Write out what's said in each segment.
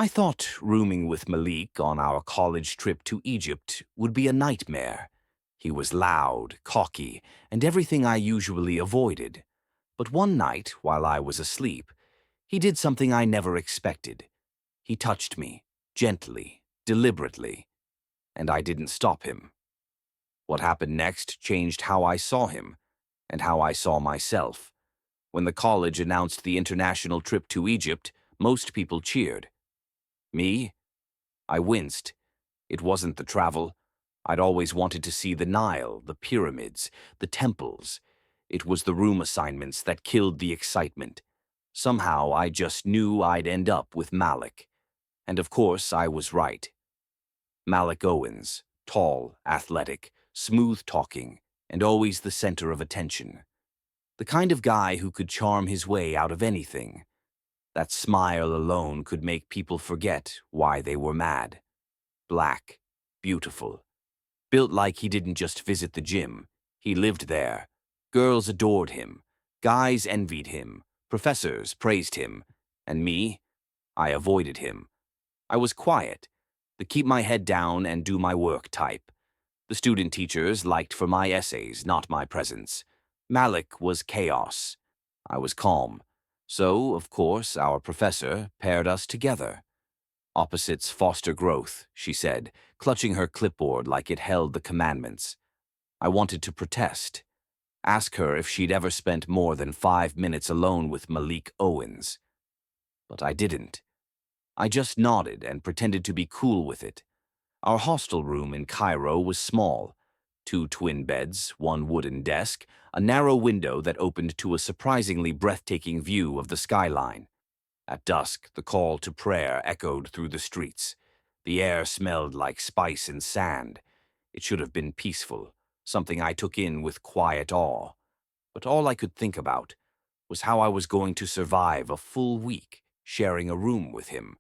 I thought rooming with Malik on our college trip to Egypt would be a nightmare. He was loud, cocky, and everything I usually avoided. But one night, while I was asleep, he did something I never expected. He touched me, gently, deliberately, and I didn't stop him. What happened next changed how I saw him, and how I saw myself. When the college announced the international trip to Egypt, most people cheered. Me? I winced. It wasn't the travel. I'd always wanted to see the Nile, the pyramids, the temples. It was the room assignments that killed the excitement. Somehow I just knew I'd end up with Malik. And of course I was right. Malik Owens, tall, athletic, smooth-talking, and always the center of attention. The kind of guy who could charm his way out of anything. That smile alone could make people forget why they were mad. Black, beautiful. Built like he didn't just visit the gym. He lived there. Girls adored him. Guys envied him. Professors praised him. And me? I avoided him. I was quiet, the keep my head down and do my work type. The student teachers liked for my essays, not my presence. Malik was chaos. I was calm. So, of course, our professor paired us together. Opposites foster growth, she said, clutching her clipboard like it held the commandments. I wanted to protest. Ask her if she'd ever spent more than 5 minutes alone with Malik Owens. But I didn't. I just nodded and pretended to be cool with it. Our hostel room in Cairo was small. 2 twin beds, 1 wooden desk, a narrow window that opened to a surprisingly breathtaking view of the skyline. At dusk, the call to prayer echoed through the streets. The air smelled like spice and sand. It should have been peaceful, something I took in with quiet awe. But all I could think about was how I was going to survive a full week sharing a room with him.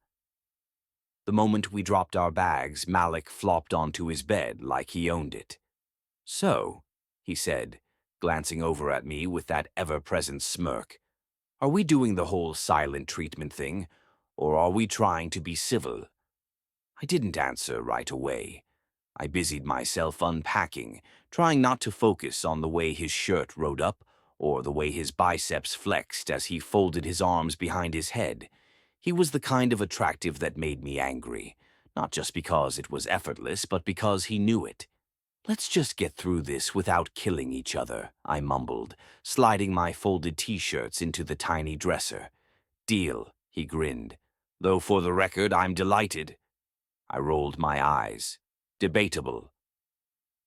The moment we dropped our bags, Malik flopped onto his bed like he owned it. "So," he said, glancing over at me with that ever-present smirk, "are we doing the whole silent treatment thing, or are we trying to be civil?" I didn't answer right away. I busied myself unpacking, trying not to focus on the way his shirt rode up or the way his biceps flexed as he folded his arms behind his head. He was the kind of attractive that made me angry, not just because it was effortless, but because he knew it. "Let's just get through this without killing each other," I mumbled, sliding my folded t-shirts into the tiny dresser. "Deal," he grinned. "Though for the record, I'm delighted." I rolled my eyes. Debatable.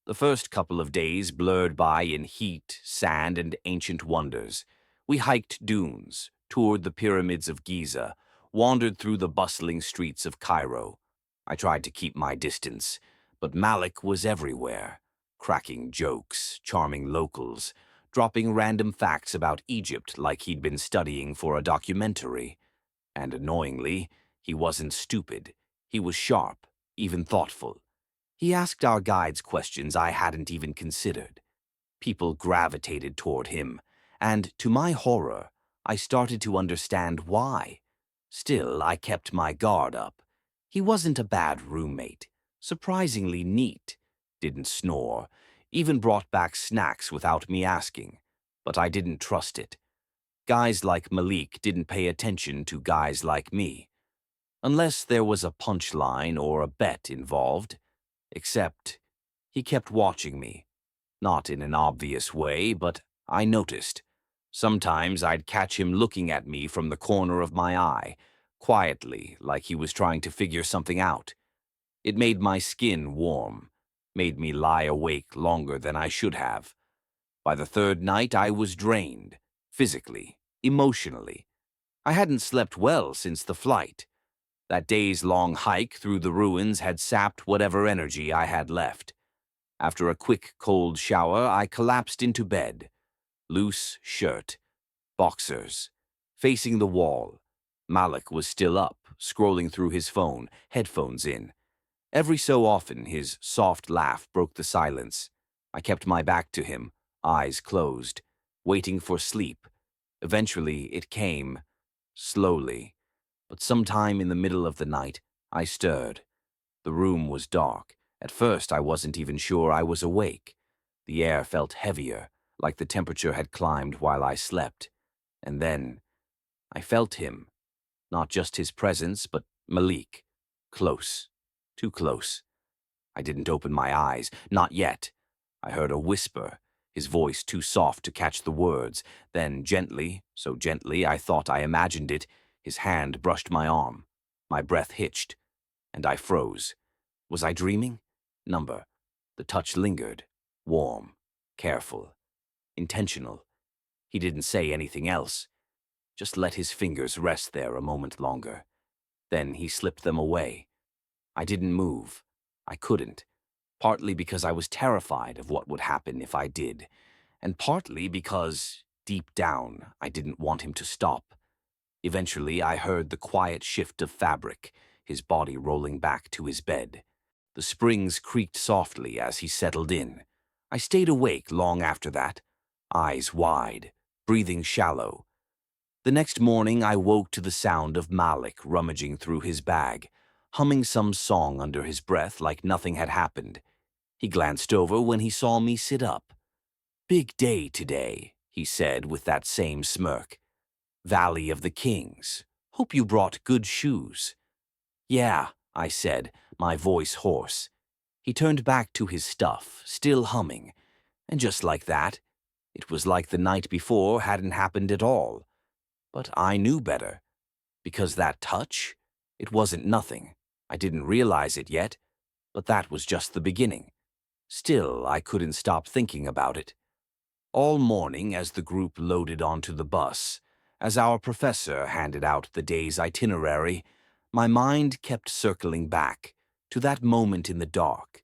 The first couple of days blurred by in heat, sand, and ancient wonders. We hiked dunes, toured the pyramids of Giza, wandered through the bustling streets of Cairo. I tried to keep my distance, but Malik was everywhere, cracking jokes, charming locals, dropping random facts about Egypt like he'd been studying for a documentary. And annoyingly, he wasn't stupid. He was sharp, even thoughtful. He asked our guides questions I hadn't even considered. People gravitated toward him, and to my horror, I started to understand why. Still, I kept my guard up. He wasn't a bad roommate. Surprisingly neat. Didn't snore. Even brought back snacks without me asking. But I didn't trust it. Guys like Malik didn't pay attention to guys like me. Unless there was a punchline or a bet involved. Except, he kept watching me. Not in an obvious way, but I noticed. Sometimes I'd catch him looking at me from the corner of my eye, quietly, like he was trying to figure something out. It made my skin warm, made me lie awake longer than I should have. By the 3rd night, I was drained, physically, emotionally. I hadn't slept well since the flight. That days-long hike through the ruins had sapped whatever energy I had left. After a quick, cold shower, I collapsed into bed. Loose shirt, boxers, facing the wall. Malik was still up, scrolling through his phone, headphones in. Every so often, his soft laugh broke the silence. I kept my back to him, eyes closed, waiting for sleep. Eventually, it came, slowly. But sometime in the middle of the night, I stirred. The room was dark. At first, I wasn't even sure I was awake. The air felt heavier, like the temperature had climbed while I slept. And then, I felt him. Not just his presence, but Malik. Close. Too close. I didn't open my eyes. Not yet. I heard a whisper, his voice too soft to catch the words. Then gently, so gently I thought I imagined it, his hand brushed my arm. My breath hitched, and I froze. Was I dreaming? Number. The touch lingered. Warm. Careful. Intentional. He didn't say anything else. Just let his fingers rest there a moment longer. Then he slipped them away. I didn't move. I couldn't. Partly because I was terrified of what would happen if I did, and partly because, deep down, I didn't want him to stop. Eventually, I heard the quiet shift of fabric, his body rolling back to his bed. The springs creaked softly as he settled in. I stayed awake long after that, eyes wide, breathing shallow. The next morning, I woke to the sound of Malik rummaging through his bag, humming some song under his breath like nothing had happened. He glanced over when he saw me sit up. "Big day today," he said with that same smirk. "Valley of the Kings. Hope you brought good shoes." "Yeah," I said, my voice hoarse. He turned back to his stuff, still humming. And just like that, it was like the night before hadn't happened at all. But I knew better. Because that touch? It wasn't nothing. I didn't realize it yet, but that was just the beginning. Still, I couldn't stop thinking about it. All morning, as the group loaded onto the bus, as our professor handed out the day's itinerary, my mind kept circling back to that moment in the dark,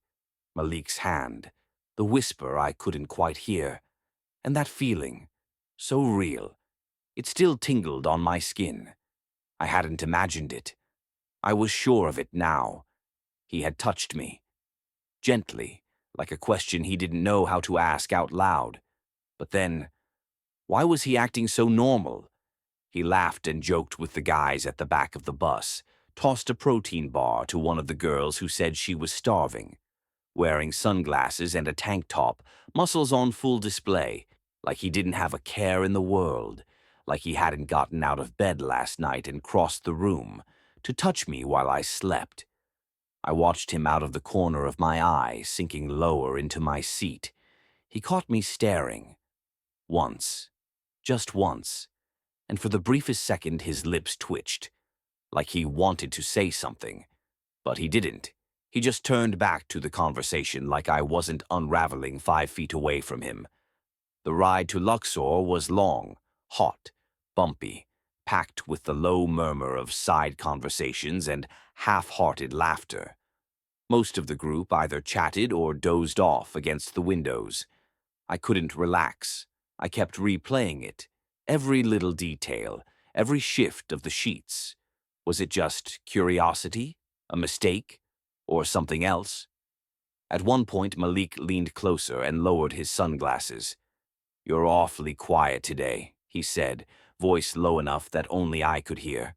Malik's hand, the whisper I couldn't quite hear, and that feeling, so real, it still tingled on my skin. I hadn't imagined it. I was sure of it now. He had touched me. Gently, like a question he didn't know how to ask out loud. But then, why was he acting so normal? He laughed and joked with the guys at the back of the bus, tossed a protein bar to one of the girls who said she was starving. Wearing sunglasses and a tank top, muscles on full display, like he didn't have a care in the world, like he hadn't gotten out of bed last night and crossed the room to touch me while I slept. I watched him out of the corner of my eye, sinking lower into my seat. He caught me staring. Once. Just once. And for the briefest second his lips twitched, like he wanted to say something. But he didn't. He just turned back to the conversation like I wasn't unraveling 5 feet away from him. The ride to Luxor was long, hot, bumpy, packed with the low murmur of side conversations and half-hearted laughter. Most of the group either chatted or dozed off against the windows. I couldn't relax. I kept replaying it. Every little detail, every shift of the sheets. Was it just curiosity, a mistake, or something else? At one point, Malik leaned closer and lowered his sunglasses. "You're awfully quiet today," he said, voice low enough that only I could hear.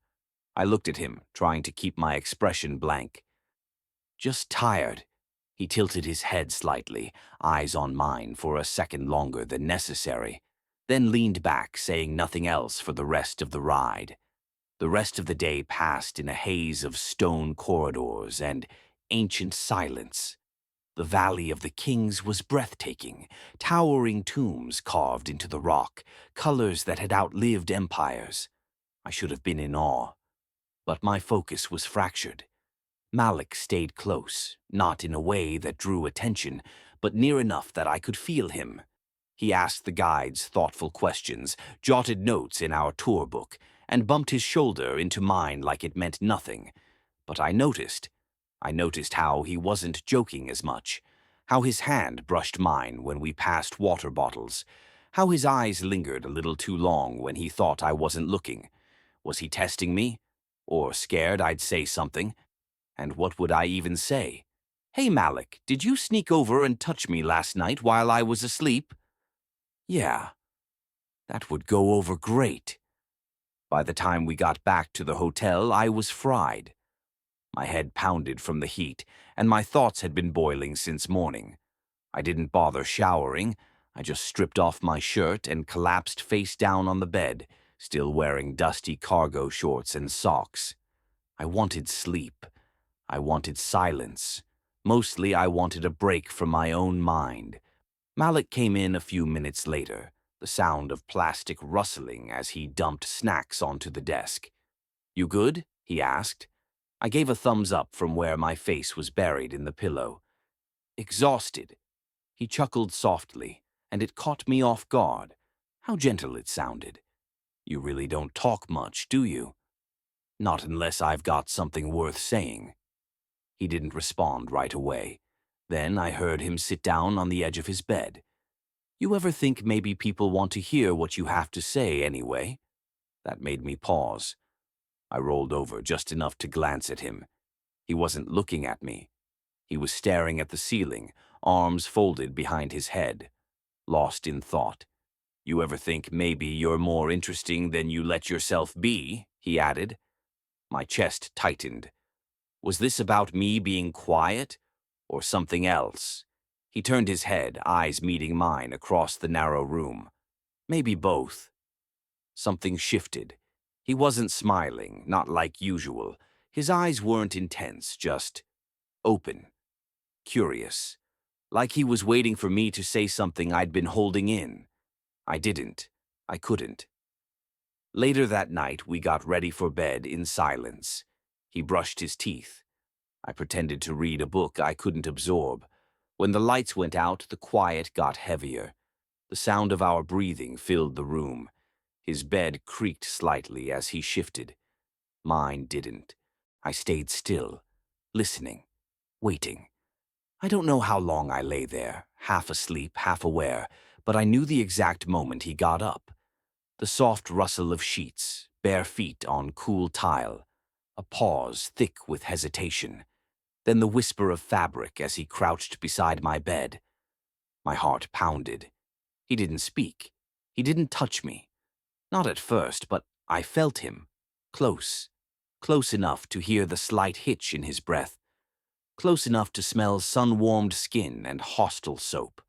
I looked at him, trying to keep my expression blank. "Just tired." He tilted his head slightly, eyes on mine for a second longer than necessary, then leaned back, saying nothing else for the rest of the ride. The rest of the day passed in a haze of stone corridors and ancient silence. The Valley of the Kings was breathtaking, towering tombs carved into the rock, colors that had outlived empires. I should have been in awe. But my focus was fractured. Malik stayed close, not in a way that drew attention, but near enough that I could feel him. He asked the guides thoughtful questions, jotted notes in our tour book, and bumped his shoulder into mine like it meant nothing. But I noticed how he wasn't joking as much, how his hand brushed mine when we passed water bottles, how his eyes lingered a little too long when he thought I wasn't looking. Was he testing me? Or scared I'd say something? And what would I even say? "Hey, Malik, did you sneak over and touch me last night while I was asleep?" Yeah, that would go over great. By the time we got back to the hotel, I was fried. My head pounded from the heat, and my thoughts had been boiling since morning. I didn't bother showering. I just stripped off my shirt and collapsed face down on the bed, still wearing dusty cargo shorts and socks. I wanted sleep. I wanted silence. Mostly, I wanted a break from my own mind. Malik came in a few minutes later, the sound of plastic rustling as he dumped snacks onto the desk. "You good?" he asked. I gave a thumbs up from where my face was buried in the pillow. "Exhausted." He chuckled softly, and it caught me off guard. How gentle it sounded. "You really don't talk much, do you?" "Not unless I've got something worth saying." He didn't respond right away. Then I heard him sit down on the edge of his bed. "You ever think maybe people want to hear what you have to say anyway?" That made me pause. I rolled over just enough to glance at him. He wasn't looking at me. He was staring at the ceiling, arms folded behind his head, lost in thought. "You ever think maybe you're more interesting than you let yourself be?" he added. My chest tightened. Was this about me being quiet, or something else? He turned his head, eyes meeting mine across the narrow room. Maybe both. Something shifted. He wasn't smiling, not like usual. His eyes weren't intense, just open, curious. Like he was waiting for me to say something I'd been holding in. I didn't. I couldn't. Later that night, we got ready for bed in silence. He brushed his teeth. I pretended to read a book I couldn't absorb. When the lights went out, the quiet got heavier. The sound of our breathing filled the room. His bed creaked slightly as he shifted. Mine didn't. I stayed still, listening, waiting. I don't know how long I lay there, half asleep, half aware, but I knew the exact moment he got up. The soft rustle of sheets, bare feet on cool tile. A pause, thick with hesitation. Then the whisper of fabric as he crouched beside my bed. My heart pounded. He didn't speak. He didn't touch me. Not at first, but I felt him. Close. Close enough to hear the slight hitch in his breath. Close enough to smell sun-warmed skin and hostel soap.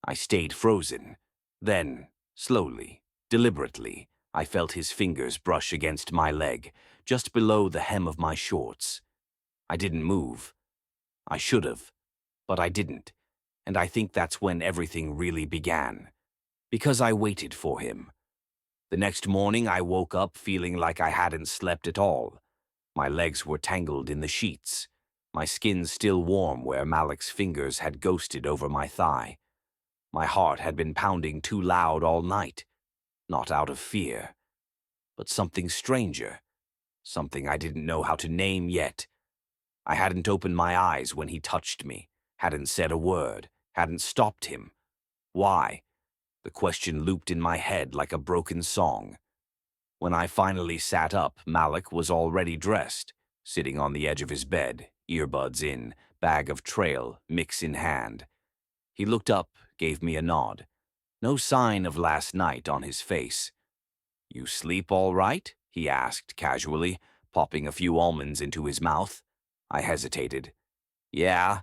I stayed frozen. Then, slowly, deliberately, I felt his fingers brush against my leg, just below the hem of my shorts. I didn't move. I should have, but I didn't, and I think that's when everything really began. Because I waited for him. The next morning I woke up feeling like I hadn't slept at all. My legs were tangled in the sheets, my skin still warm where Malik's fingers had ghosted over my thigh. My heart had been pounding too loud all night, not out of fear, but something stranger, something I didn't know how to name yet. I hadn't opened my eyes when he touched me, hadn't said a word, hadn't stopped him. Why? The question looped in my head like a broken song. When I finally sat up, Malik was already dressed, sitting on the edge of his bed, earbuds in, bag of trail, mix in hand. He looked up, gave me a nod. No sign of last night on his face. "You sleep all right?" he asked casually, popping a few almonds into his mouth. I hesitated. "Yeah."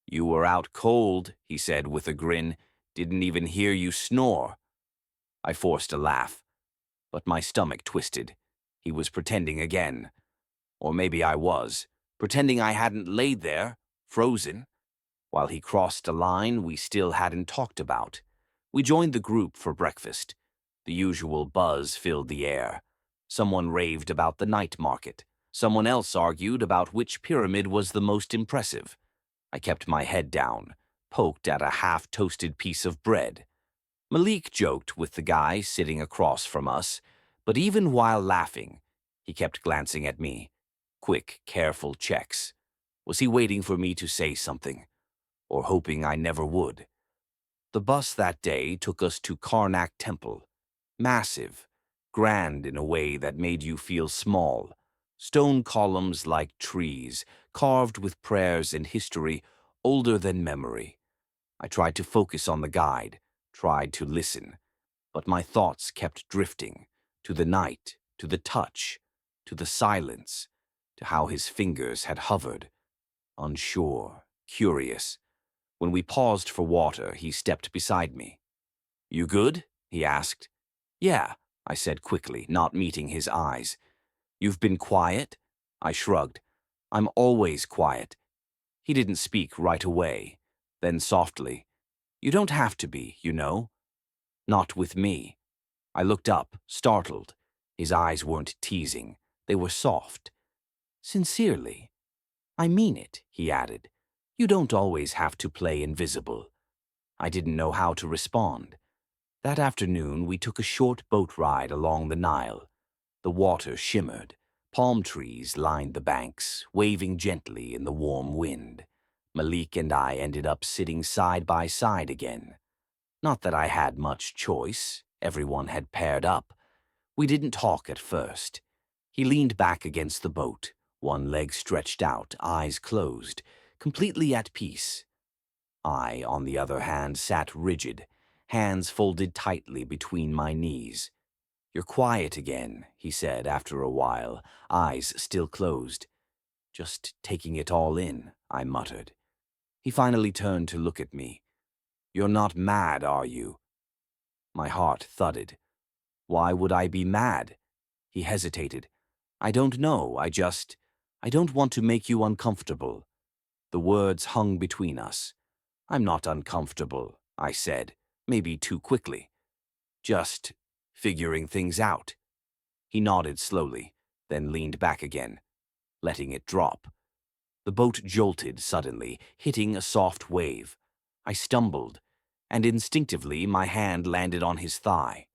"You were out cold," he said with a grin. "Didn't even hear you snore." I forced a laugh, but my stomach twisted. He was pretending again. Or maybe I was, pretending I hadn't laid there, frozen, while he crossed a line we still hadn't talked about. We joined the group for breakfast. The usual buzz filled the air. Someone raved about the night market. Someone else argued about which pyramid was the most impressive. I kept my head down, poked at a half-toasted piece of bread. Malik joked with the guy sitting across from us, but even while laughing, he kept glancing at me. Quick, careful checks. Was he waiting for me to say something, or hoping I never would? The bus that day took us to Karnak Temple. Massive, grand in a way that made you feel small. Stone columns like trees, carved with prayers and history older than memory. I tried to focus on the guide, tried to listen, but my thoughts kept drifting, to the night, to the touch, to the silence, to how his fingers had hovered, unsure, curious. When we paused for water, he stepped beside me. "You good?" he asked. "Yeah," I said quickly, not meeting his eyes. "You've been quiet?" I shrugged. "I'm always quiet." He didn't speak right away. Then softly, "You don't have to be, you know." "Not with me." I looked up, startled. His eyes weren't teasing. They were soft. "Sincerely." "I mean it," he added. "You don't always have to play invisible." I didn't know how to respond. That afternoon, we took a short boat ride along the Nile. The water shimmered. Palm trees lined the banks, waving gently in the warm wind. Malik and I ended up sitting side by side again. Not that I had much choice. Everyone had paired up. We didn't talk at first. He leaned back against the boat, one leg stretched out, eyes closed, completely at peace. I, on the other hand, sat rigid, hands folded tightly between my knees. "You're quiet again," he said after a while, eyes still closed. "Just taking it all in," I muttered. He finally turned to look at me. "You're not mad, are you?" My heart thudded. "Why would I be mad?" He hesitated. "I don't know, I don't want to make you uncomfortable." The words hung between us. "I'm not uncomfortable," I said, maybe too quickly. "Just figuring things out." He nodded slowly, then leaned back again, letting it drop. The boat jolted suddenly, hitting a soft wave. I stumbled, and instinctively my hand landed on his thigh.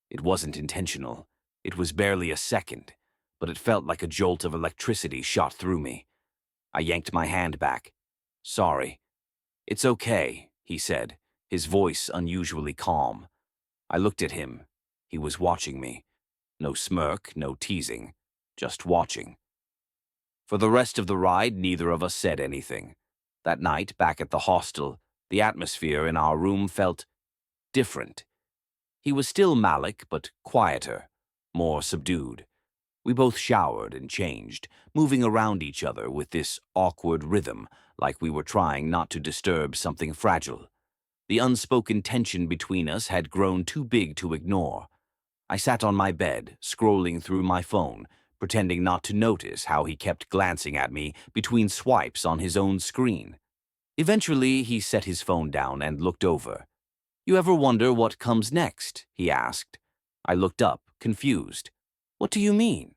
It wasn't intentional. It was barely a second, but it felt like a jolt of electricity shot through me. I yanked my hand back. "Sorry." "It's okay," he said, his voice unusually calm. I looked at him. He was watching me. No smirk, no teasing, just watching. For the rest of the ride, neither of us said anything. That night, back at the hostel, the atmosphere in our room felt different. He was still Malik, but quieter, more subdued. We both showered and changed, moving around each other with this awkward rhythm, like we were trying not to disturb something fragile. The unspoken tension between us had grown too big to ignore. I sat on my bed, scrolling through my phone, pretending not to notice how he kept glancing at me between swipes on his own screen. Eventually, he set his phone down and looked over. "You ever wonder what comes next?" he asked. I looked up, confused. "What do you mean?"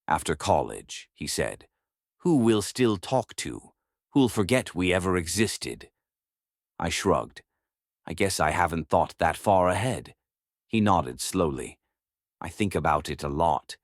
"After college," he said. "Who we'll still talk to? Who'll forget we ever existed?" I shrugged. "I guess I haven't thought that far ahead." He nodded slowly. "I think about it a lot.